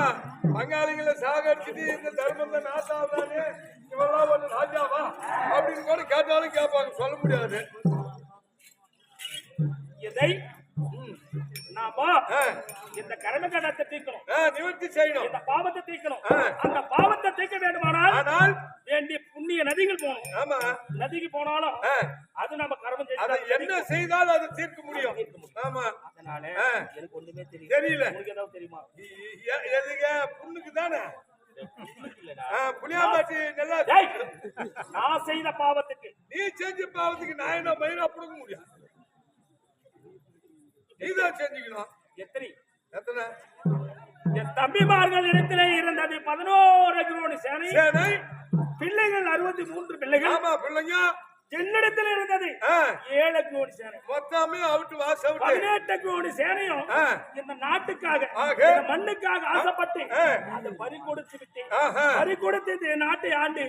பங்காளிகளை சாகடிச்சுட்டு இந்த தர்மத்தை நாட்டாதானே இவெல்லாம் ஒரு ராஜாவா அப்படின்னு கூட கேட்டாலும் கேட்பாங்க. சொல்ல முடியாது. இதை நாம இந்த கர்மகடத்தை தீர்க்கணும், நிவர்த்தி செய்யணும், இந்த பாவத்தை தீர்க்கணும். அந்த பாவத்தை தீர்க்க வேண்டுமானால் வேண்டிய புண்ணிய நதிகள் போகணும். ஆமா. நதிக்கு போனாலும் அது நம்ம கர்மம் என்ன செய்தாலும் அதை தீர்க்க முடியும். ஆமா. அதனால எனக்கு ஒண்ணுமே தெரியல. உங்களுக்கு ஏதாவது தெரியுமா? எதுங்க புண்ணுக்கு தானே புளியாம்பாட்டி நல்லா. நான் செய்த பாவத்துக்கு நீ செஞ்ச பாவத்துக்கு நான் என்ன மயிரா புடுங்க முடியும்? நீதான் செஞ்சுக்கணும். எத்தனை என் தம்பிமார்கள் இடத்திலே இருந்தது 11 கிரோணி சேனை, பிள்ளைகள் 63 பிள்ளைகள். ஆமா. பிள்ளைங்க என்னிடத்தில் இருந்தது 7 கிரோணி சேனை. மொத்தமே அவுட் வாஸ் அவுட். 18 கிரோணி சேனையும் இந்த நாட்டுக்காக இந்த மண்ணுக்காக ஆசைப்பட்டு அதை பறி கொடுத்து விட்டேன். பறி கொடுத்து இந்த நாட்டை ஆண்டு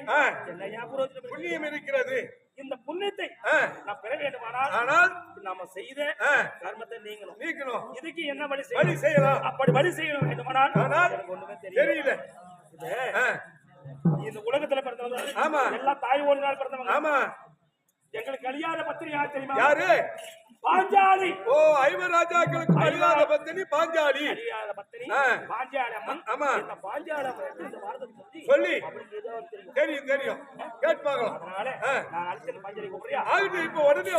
என்ன புண்ணியம் இருக்கிறது. இந்த புண்ணியத்தை நான் பெற வேண்டுமானால் நாம செய்த கர்மத்தை நீங்கணும். இதுக்கு என்ன வழி செய்யலாம்? அப்படி வழி செய்யணும் வேண்டுமானால் ஒண்ணுமே தெரியல. இந்த உலகத்துல பிறந்தவங்க எல்லாம் தாய் ஒரு நாள் பிறந்தவங்க. ஆமா. எங்களுக்கு கல்யாண பத்திரி யார் தெரியுமா? யாரு? பாஞ்சாலி. ஓ, 5 ராஜாக்களுக்கு கல்யாண பத்தினி பாஞ்சாலி. கல்யாண பத்திரி பாஞ்சாலி அம்மன். ஆமா. இந்த பாஞ்சாலி அம்மன் இந்த வார்த்தை சொல்லி தெரியும் கேட்டு பார்க்கலாம். அதனால நான் அடுத்த பாஞ்சாலி கூப்பிடுறியா? ஆகிட்டு இப்ப உடனே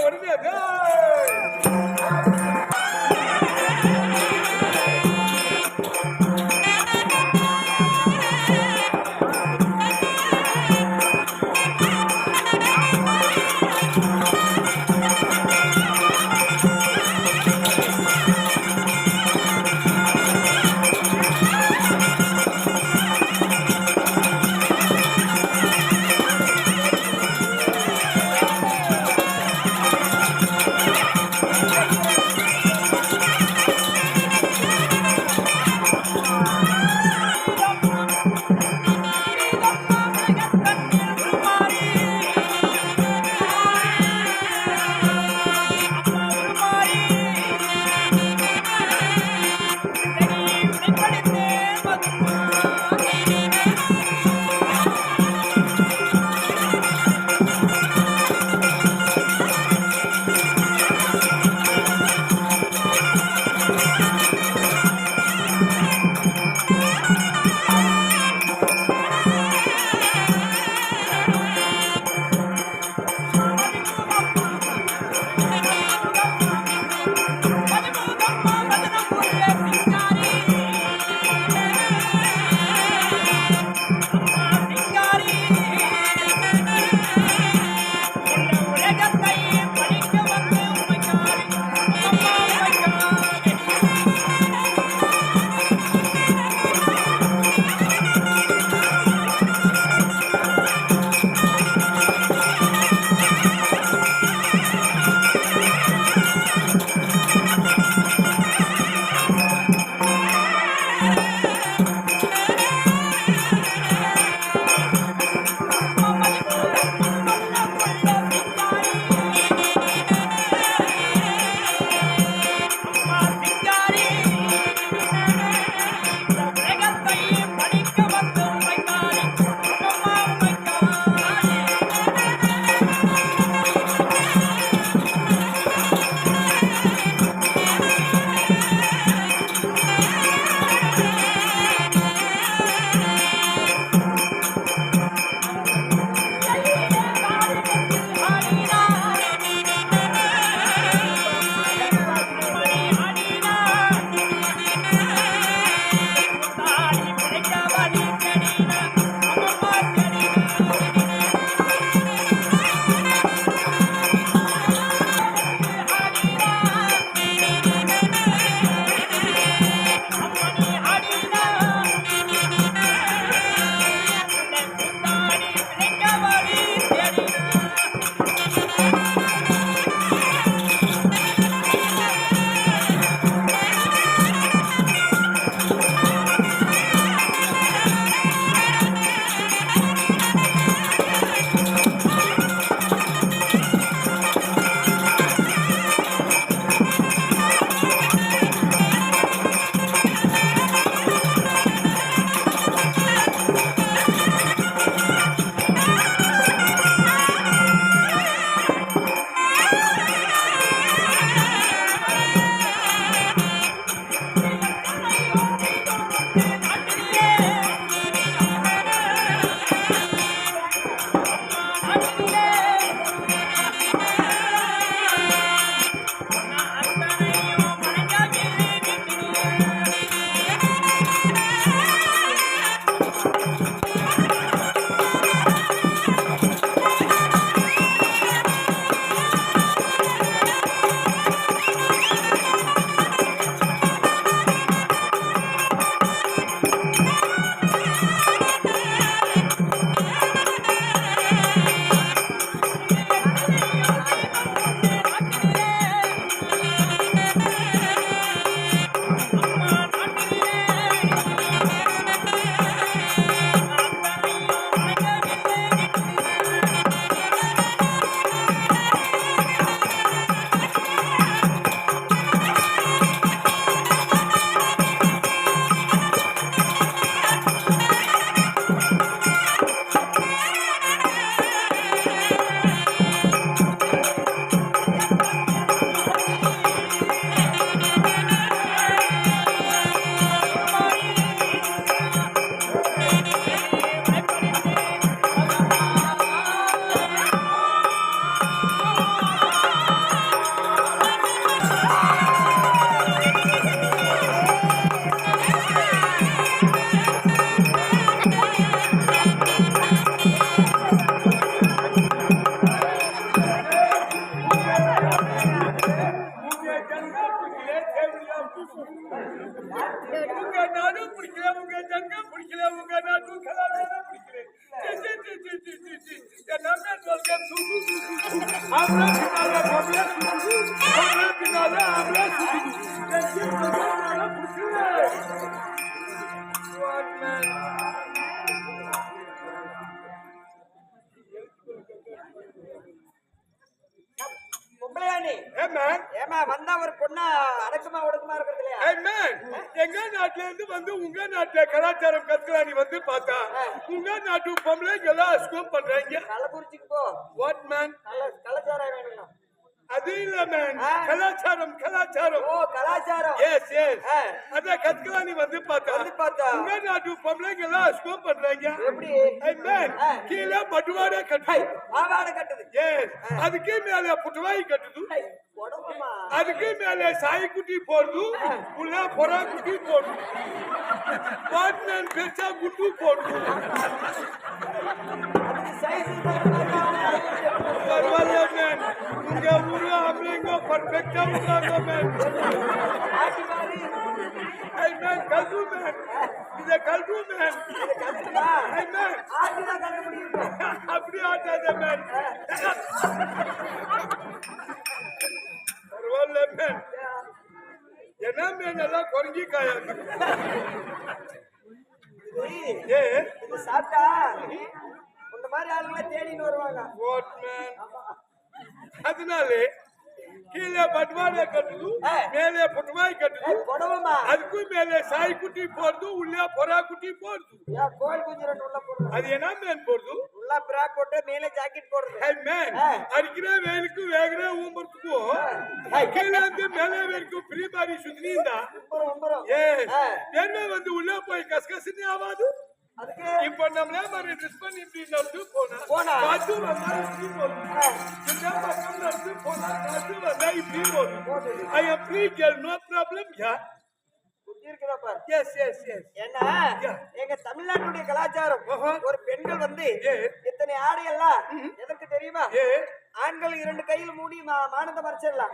ஆம்பளை பின்னால பொம்பளை சுத்துது, பொம்பளை பின்னால ஆம்பளை சுத்துது. எங்கி பின்னால புடிச்சுது. What man? பொம்பளையானி Hey man. ஏமா வந்தா ஒரு பொண்ணா அடக்கமா ஒடுக்கமா இருக்கிறது இல்லையா? Hey man. எங்க நாட்டுல இருந்து வந்து உங்க நாட்டுல கலாச்சாரம் கற்கலாம் நீ வந்து பார்த்தா உங்க நாட்டு பொம்பளைங்க எல்லாம் ஸ்கூப் பண்றாங்க. கள்ளக்குறிச்சிக்கு போ. What man? கலாச்சாரம் வேணும். அது இல்ல மேன் கலாச்சாரம் கலாச்சாரம் ஓ கலாச்சாரம் எஸ் எஸ் அத கற்கலாம் நீ வந்து பார்த்தா உங்க நாட்டு பொம்பளைங்க எல்லாம் ஸ்கூப் பண்றாங்க. எப்படி? Hey man. கீழே பட்டுவாடை கட்டு. பாவாடை கட்டுது. எஸ் அதுக்கு மேல புட்டுவாய் கட்டுது. உடம்புமா அதுக்கு மேல சாய் குட்டி போடுது உள்ள பொறா குட்டி போடுது பாட்மேன் பெருசா குட்டு போடுது. சைஸ் பரவாயில்ல மேன் உங்க ஊரு ஆம்பளைங்க பர்ஃபெக்டா இருக்காங்க மேன். ஆட்டி மாதிரி ஐ மேன் கல்டு மேன் இத கல்டு மேன் கட்டுதா? ஐ மேன் ஆட்டிதான் கட்ட முடியும். அப்படி ஆட்டாத மேன். பரவாயில்ல மேன் என்ன மேன் எல்லாம் குறைஞ்சி காயாது. ஏ இது சாப்பிட்டா இந்த மாதிரி ஆளுங்களை தேடின்னு வருவாங்க. வாட் மேன் அதனாலே கீழே பட்டுவாடை கட்டுது மேலே புட்டுவாய் கட்டுது புடவமா அதுக்கும் மேலே சாய் குட்டி போடுது உள்ள பொறா குட்டி போடுது. கோயில் குஞ்சு ரெண்டு உள்ள போடுறது. அது என்ன மேன் போடுது? உள்ள பிரா போட்டு மேலே ஜாக்கெட் போடுறது. ஹே மேன் அடிக்கிற வேலுக்கு வேகிற ஊம்பறதுக்கும் கீழே இருந்து மேலே வரைக்கும் ஃப்ரீ மாதிரி சுத்தினீந்தா ஏ என்ன வந்து உள்ள போய் கசகசனே ஆவாது. அதுக்கு இப்ப நம்மளே மாதிரி ட்ரெஸ் பண்ணி இப்படி நடந்து போனா காத்து வந்தா இப்படி போகும். இந்த பக்கம் நடந்து போனா காத்து வந்தா இப்படி போகும். ஐ am free girl no problem yeah. புத்தி இருக்குதா பாரு. Yes yes yes. ஏன்னா எங்க தமிழ்நாட்டுடைய கலாச்சாரம் ஒரு பெண்கள் வந்து இத்தனை ஆடையெல்லாம் எதற்கு தெரியுமா? ஆண்கள் 2 கையில மூடி மானத்தை மறைச்சிடலாம்.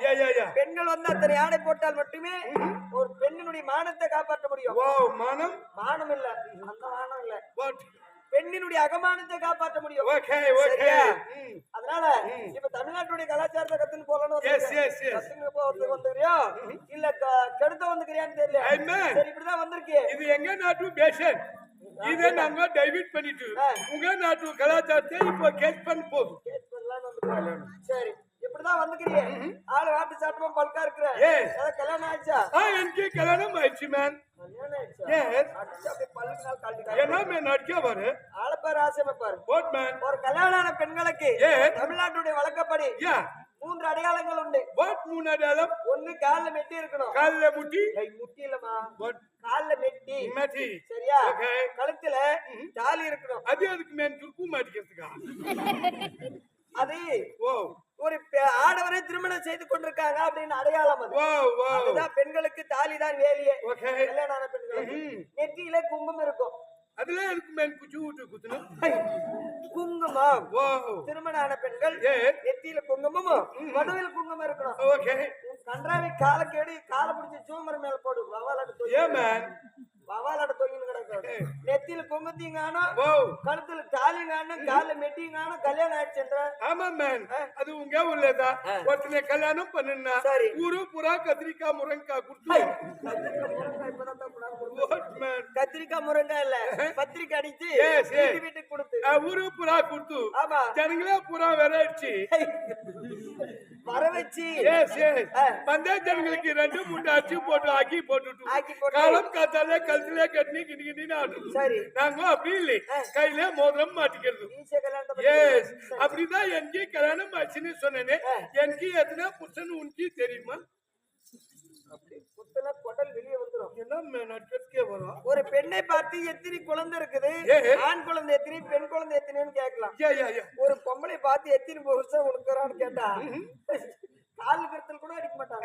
பெண்கள் வந்து அத்தனை ஆடை போட்டால் மட்டுமே ஒரு பெண்ணினுடைய மானத்தை காப்பாற்ற முடியும். மானம் மானம் இல்ல அந்த மானம் இல்ல what பெண்ணினுடைய அகமானத்தை காப்பாற்ற முடியும். okay okay அதனால இப்ப தமிழ்நாட்டுடைய கலாச்சாரத்தை கத்துன்னு போகணும். yes yes yes கத்துன்னு போறதுக்கு வந்துறியோ இல்ல கெடுத்த வந்துக்கிறியான்னு தெரியல. சரி இப்படிதான் வந்திருக்கு. இது எங்க நாட்டு பேஷன் இதை நாங்க டைவர்ட் பண்ணிட்டு உங்க நாட்டு கலாச்சாரத்தை இப்போ கேட்ச் பண்ண போகுது. சரி இப்படிதான் வந்துக்கிறீங்க. ஆளு வாட்டு சாட்டமா பல்கா இருக்கிற கல்யாணம் ஆயிடுச்சா? எனக்கு கல்யாணம் ஆயிடுச்சு மேன். என்ன மேன் அடிக்க பாரு ஆளை பாரு ஆசைமை பாரு. ஒரு கல்யாண பெண்களுக்கு தமிழ்நாட்டுடைய வழக்கப்படி 3 அடையாளங்கள் உண்டு. வாட் 3 அடையாளம்? ஒண்ணு கால்ல மெட்டி இருக்கணும். கால்ல முட்டி? முட்டி இல்லமா கால்ல மெட்டி. மெட்டி சரியா? கழுத்துல தாலி இருக்கணும். அது அதுக்கு மேன் துருக்கு மாட்டிக்கிறதுக்கா? அது ஒரு ஆடவரை திருமணம் செய்து கொண்டிருக்காங்க அப்படின்னு அடையாளம். அதுதான் பெண்களுக்கு தாலி தான் வேலையே. கல்யாண பெண்களுக்கு நெற்றியில குங்குமம் இருக்கும். அதுல இருக்கு மேன் குச்சி ஊட்டு குத்துணும் குங்குமம். திருமண ஆன பெண்கள் நெத்தியில குங்குமமும் நடுவில் குங்குமம் இருக்கணும். கன்றாவி காலை கேடி காலை பிடிச்சி சூமர் மேல போடு வவாலாட தொங்கின்னு கிடக்கு. நெத்தியில குங்குமத்தையும் காணும் கழுத்துல தாலியும் காணும் கால மெட்டியும் காணும். கல்யாணம் ஆயிடுச்சுன்ற ஆமா மேன் அது உங்க உள்ளதா ஒருத்தனை கல்யாணம் பண்ணுனா ஊரு புறா கத்திரிக்காய் முருங்கைக்காய் கொடுத்து கத்திரிக்காய் முருங்காய் இல்ல பத்திரிக்கை அடிச்சு வீட்டுக்கு கொடுத்து ஊரு புறா கொடுத்து ஜனங்களே புறா விரைச்சு வர வச்சு பந்தய ஜனங்களுக்கு 2-3 அச்சு போட்டு ஆக்கி போட்டுட்டு காலம் காத்தாலே கழுத்துல கட்டி கிண்டி ஆடுறது. நாங்க அப்படி இல்லை கையில மோதிரம் மாட்டிக்கிறது. அப்படிதான் எனக்கு கல்யாணம் ஆச்சுன்னு சொன்னேனே எனக்கு எத்தனை புருஷன் உனக்கு தெரியுமா? வெளியே வந்துரும். வரும் ஒரு பெண்ணை பார்த்து எத்தனை குழந்தை இருக்குது ஆண் குழந்தை எத்தனை பெண் குழந்தை எத்தனைன்னு கேட்கலாம். ஒரு பொம்பளை பார்த்து எத்தனை புருஷன் உனக்குறான்னு கேட்டா கால் கருத்தில் கூட அடிக்க மாட்டாங்க.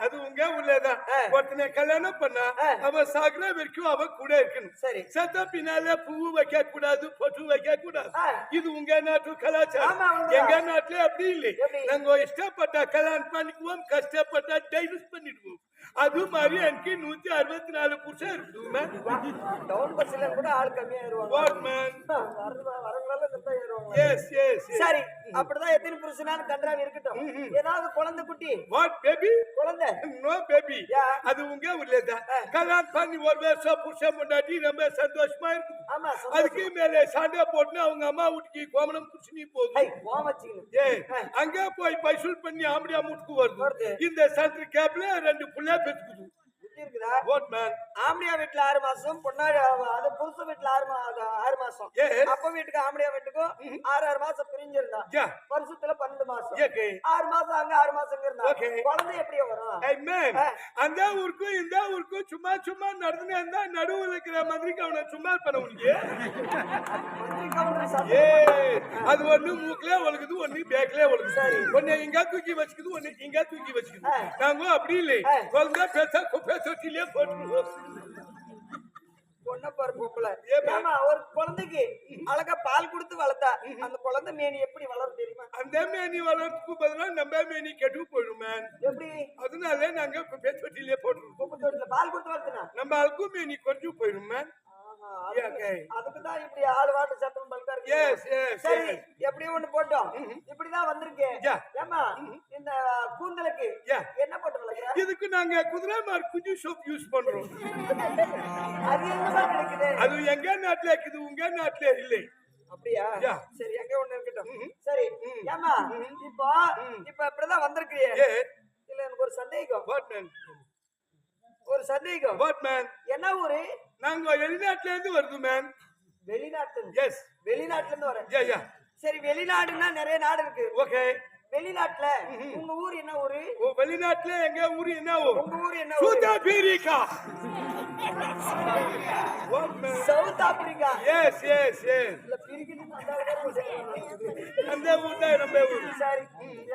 அது உங்க உள்ளதான் ஒருத்தனை கல்யாணம் பண்ணா அவ சாகுற வரைக்கும் அவ கூட இருக்கணும். சரி செத்த பின்னால பூ வைக்க கூடாது பொட்டு வைக்க கூடாது. இது உங்க நாட்டு கலாச்சாரம். எங்க நாட்டுல அப்படி இல்லை. நாங்க இஷ்டப்பட்டா கல்யாணம் பண்ணிக்குவோம் கஷ்டப்பட்டா டைவர்ஸ் பண்ணிடுவோம். அது மாதிரி எனக்கு 164 புருஷன் இருக்கு. டவுன் பஸ்ல கூட ஆள் கம்மியா ஏறுவாங்க. வாட் மேன் வரங்களால ஏறுவாங்க. எஸ் எஸ் சரி அப்படிதான் எத்தனை புருஷனாலும் கன்றாவி இருக்கட்டும் ஏதாவது குழந்தை குட்டி வாட் பேபி குழந்தை நோ பேபி Yeah. அது உங்க ஊர்ல தான் கல்யாணம் பண்ணி ஒரு வருஷம் புருஷன் பொண்டாட்டி ரொம்ப சந்தோஷமா இருக்கு ஆமா அதுக்கு மேல சண்டை போட்டு அவங்க அம்மா வீட்டுக்கு கோமணம் புடிச்சு போகுது கோமச்சிங்க அங்க போய் பைசூல் பண்ணி ஆம்படியா முட்டுக்கு வருது இந்த சென்டர் கேப்ல 2 புள்ள பெத்துக்குது இருக்குதா வாட் மேன் ஆம்படியா வீட்டுல 6 மாசம் பொண்ணாடி அது புருஷ வீட்டுல 6 மாசம் அப்ப வீட்டுக்கு ஆம்படியா வீட்டுக்கும் 6 மாசம் பிரிஞ்சிருந்தா வருஷத்துல 12 மாசம் 6 மாசம் அங்க 6 மாசம் இருந்தா குழந்தை எப்படி வரும் அந்த ஊருக்கும் இந்த ஊருக்கும் சும்மா சும்மா நடந்து இருந்தா நடுவுல இருக்கிற மந்திரிக்கு அவனை சும்மா பண்ண முடியும் அது ஒண்ணு மூக்குல ஒழுகுது ஒண்ணு பேக்ல ஒழுகுது ஒண்ணு இங்க தூக்கி வச்சுக்குது ஒண்ணு இங்க தூக்கி வச்சுக்குது நாங்க அப்படி இல்லை குழந்தை பேச தொட்டிலே போட்டுருவோம் பொண்ண பாரு பொம்பளை ஏமா ஒரு குழந்தைக்கு அழகா பால் கொடுத்து வளர்த்தா அந்த குழந்தை மேனி எப்படி வளரும் தெரியுமா அந்த மேனி வளர்றதுக்கு பதிலா நம்ம மேனி கெட்டு போயிடும் மேன் எப்படி அதனால நாங்க பேச தொட்டிலே போட்டுருவோம் பால் கொடுத்து வளர்த்தனா நம்ம ஆளுக்கும் மேனி கொஞ்சம் போயிடும் மேன் அதுக்குதான் இப்படி ஆளு வாட்டு சட்டம் பல்கா இருக்கு சரி எப்படியும் ஒண்ணு போட்டோம் இப்படிதான் வந்திருக்கேன் ஏமா இந்த கூந்தலுக்கு என்ன போட்டு வளர்க்கிற இதுக்கு நாங்க குதிரை மார் குஞ்சு சோப் யூஸ் பண்றோம் அது எங்க கிடைக்குது அது எங்க நாட்டுல இருக்குது உங்க நாட்டுல இல்லை அப்படியா சரி எங்க ஒண்ணு இருக்கட்டும் சரி ஏமா இப்போ இப்படிதான் வந்திருக்கிறியே இல்ல எனக்கு ஒரு சந்தேகம் வாட் மேன் என்ன ஊரு நாங்க வெளிநாட்டுல இருந்து வருது மேன் வெளிநாட்டுல இருந்து வரேன் சரி வெளிநாடுன்னா நிறைய நாடு இருக்கு ஓகே வெளிநாட்டுல உங்க ஊர் என்ன ஊரு வெளிநாட்டுல எங்க ஊரு என்ன ஊர் உங்க ஊர் என்ன South Africa South Africa yes yes yes அந்த ஊர் தான் நம்ம ஊர் சரி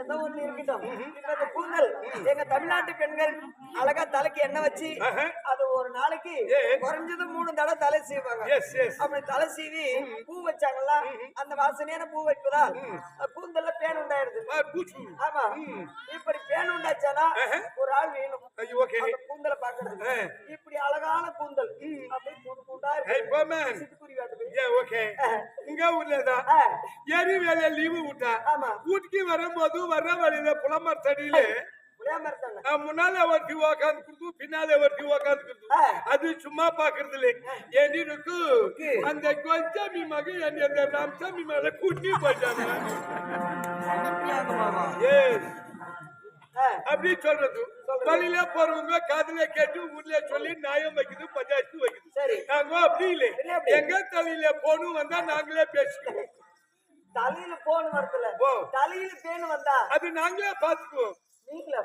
எந்த ஊர்ல இருக்கட்டும் இப்ப இந்த கூந்தல் எங்க தமிழ்நாட்டு பெண்கள் அழகா தலைக்கு எண்ணெய் வச்சு அது ஒரு நாளைக்கு குறைஞ்சது 3 தடவை தலை சீவாங்க அப்படி தலை சீவி பூ வச்சாங்களா அந்த வாசனையான பூ வைப்பதால் கூந்தல்ல பேன் உண்டாயிருது ஆமா இப்படி பேன் உண்டாச்சானா ஒரு ஆள் வேணும் அந்த கூந்தலை பாக்குறது இப்படி அழகான கூந்தல் அப்படியே கூண்டா இருக்கு சிட்டுக்குருவி உங்க ஊர்லதான் ஏரி வேலை லீவு விட்டா வீட்டுக்கு வரும்போது வர்ற வழியில புலமர் தடியில முன்னால ஒருத்தி உக்காந்து பின்னால ஒருத்தி உக்காந்து அது சும்மா பாக்குறது இல்லை எனக்கு அந்த கோல்சாமி மகன் அந்த ராமசாமி மேல கூட்டி போயிட்டாங்க அப்படி சொல்றது வழியில போறவங்க காதுல கேட்டு ஊர்ல சொல்லி நியாயம் வைக்குது பஞ்சாயத்து வைக்குது நாங்க அப்படி இல்லை எங்க தலையில போனும் வந்தா நாங்களே பேசிக்குவோம் தலையில போன் வரதுல தலையில பேன் வந்தா அது நாங்களே பாத்துக்குவோம் நீங்களா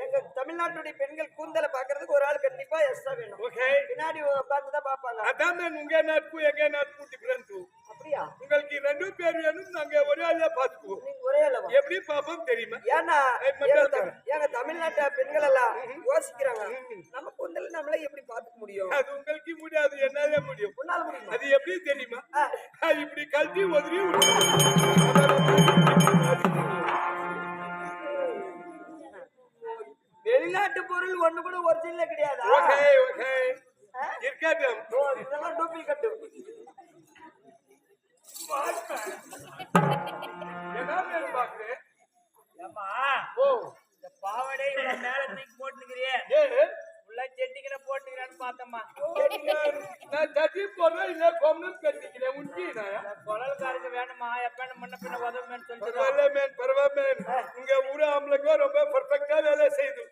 எங்க தமிழ்நாட்டுடைய பெண்கள் கூந்தலை பாக்குறதுக்கு ஒரு ஆள் கண்டிப்பா எக்ஸ்ட்ரா வேணும் பின்னாடி உட்கார்ந்துதான் பாப்பாங்க அதான் உங்க நாட்டுக்கும் எங்க நாட்டுக்கும் டிஃபரன்ஸ் அப்படியா உங்களுக்கு 2 பேர் வேணும் நாங்க ஒரே ஆளா பாத்துக்குவோம் நீங்க ஒரே ஆளா எப்படி பாப்போம் தெரியுமா ஏன்னா எங்க தமிழ்நாட்டு பெண்கள் எல்லாம் யோசிக்கிறாங்க நம்ம கூந்தல் நம்மளே எப்படி பாத்துக்க முடியும் அது உங்களுக்கு முடியாது என்னால முடியும் உன்னால முடியும் அது எப்படி தெரியுமா இப்படி கழட்டி ஒதுரி வெளிநாட்டு பொருள் ஒண்ணு கூட ஒரிஜினல் கிடையாது இருக்கட்டும் இதெல்லாம் டூப்ளிகேட் என்ன பாக்குறேன் இந்த பாவடை மேல தூக்கி போட்டுக்கிறியே உள்ள செட்டிக்கிற போட்டுக்கிறான்னு பார்த்தம்மா நான் சட்டி போடுறேன் இல்ல கொம்னு கட்டிக்கிறேன் உண்மை குழல்காரங்க வேணுமா எப்ப முன்ன பின்ன உதவுமேன்னு சொல்லிட்டு பரவாயில்ல உங்க ஊரு ஆம்பளைங்க ரொம்ப பர்ஃபெக்டா வேலை செய்யுது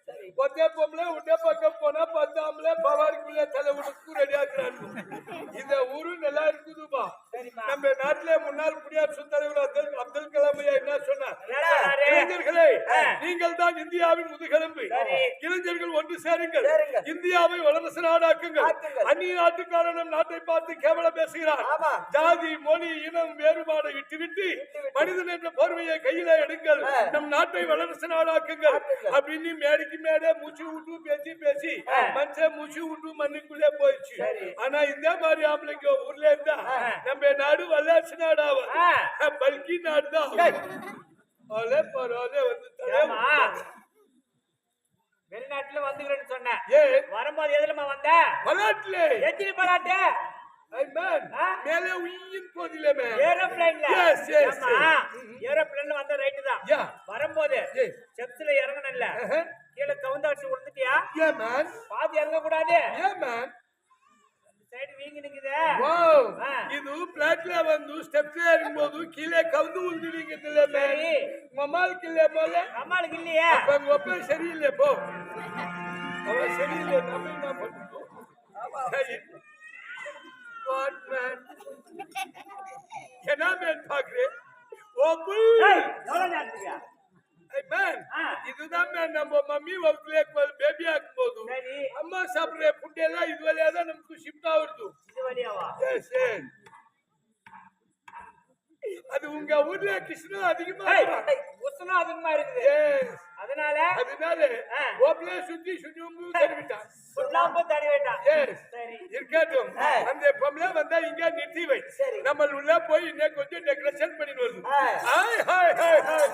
ஒத்தே பொம்பளை உடனே பக்கம் போனா 10 ஆம்பளை பவாரிக்குள்ள தலை உடுக்கு ரெடி ஆக்குறாங்க இந்த ஊரு நல்லா இருக்குதுப்பா நம்ம நாட்டிலே முன்னாள் குடியரசுத் தலைவர் அப்துல் கலாம் ஐயா என்ன சொன்னார் இளைஞர்களே நீங்கள் தான் இந்தியாவின் முதுகெலும்பு இளைஞர்கள் ஒன்று சேருங்கள் இந்தியாவை வல்லரசு நாடாக்குங்கள் அந்நிய நாட்டுக்காரனும் நாட்டை பார்த்து கேவலம் பேசுகிறார் ஜாதி மொழி இனம் வேறுபாடு விட்டுவிட்டு மனிதன் என்ற போர்வையை கையில எடுங்கள் நம் நாட்டை வல்லரசு நாடாக்குங்கள் அப்படின்னு மேடைக்கு மேடை மூச்சு விட்டு பேசி பேசி மனுஷன் மூச்சு விட்டு மண்ணுக்குள்ளே போயிடுச்சு ஆனா இந்த மாதிரி ஆம்பளைங்க ஊர்ல இருந்தா நம்ம நாடு வல்லரசு நாடாவா பல்கி நாடுதான் வெளிநாட்டுல வந்துக்கிறேன்னு சொன்னேன் வரும்போது எதுலமா வந்த பலாட்டுல எத்தனை பலாட்டு மேன் ஆ? மேலே உயிர் போதில்லை மேன் ஏரோப்ளேன்ல Yes, yes, ஆமா yes. ஏரோப்ளேன்ல வந்த ரைட் தான் Yeah. வரும்போது Yes. ஸ்டெப்ஸ்ல இறங்கணும்ல கீழே கவுந்தாச்சு விழுந்துட்டியா Yeah, man. பாதி இறங்க கூடாது Yeah, man. சைடு வீங்கி நிக்குதே Wow. ஆ. ಇದು ಫ್ಲಾಟ್ಲ ಒಂದು ಸ್ಟೆಪ್ಸ್ ಇರ್ಬೋದು ಕೀழே ಕவுದು ಉಳಿದಿಲ್ಲ மேன் சரி. மமாலுக்கு இல்ல போல நம்மளுக்கு இல்லையே அப்ப உங்க ஒப்ப சரியில்லை போ அவன் சரியில்லை நம்ம என்ன பண்ணுவோம் God, man. என்ன மேன் பாக்குறேன் ஓபு ஏய், எவ்வளவு நேரத்துக்கு மேன் ஆ. இதுதான் மேன் நம்ம மம்மி வகுப்புல பேபி ஆக்கும் போது சரி அம்மா சாப்பிடுற ஃபுட் எல்லாம் இது வழியா தான் நமக்கு ஷிஃப்ட் ஆகுது இது வழியாவா Yes, yes. அது உங்க ஊர்ல கிருஷ்ணன் அதிகமா இருப்பான். உஷ்ணம் அதிகமா இருக்குது Yes. அதனால அதனால ஆ. ஓப்ல சுத்தி சுண்ணாம்பு தருவிட்டான் சுண்ணாம்பு தடவி விட்டான் Yes. சரி இருக்கட்டும் ஆ. அந்த பொம்பளை வந்தா இங்க நிறுத்தி வை சரி. நம்ம உள்ள போய் இன்னும் கொஞ்சம் டெக்கரேஷன் பண்ணி வருது ஆ. Hi hi hi hi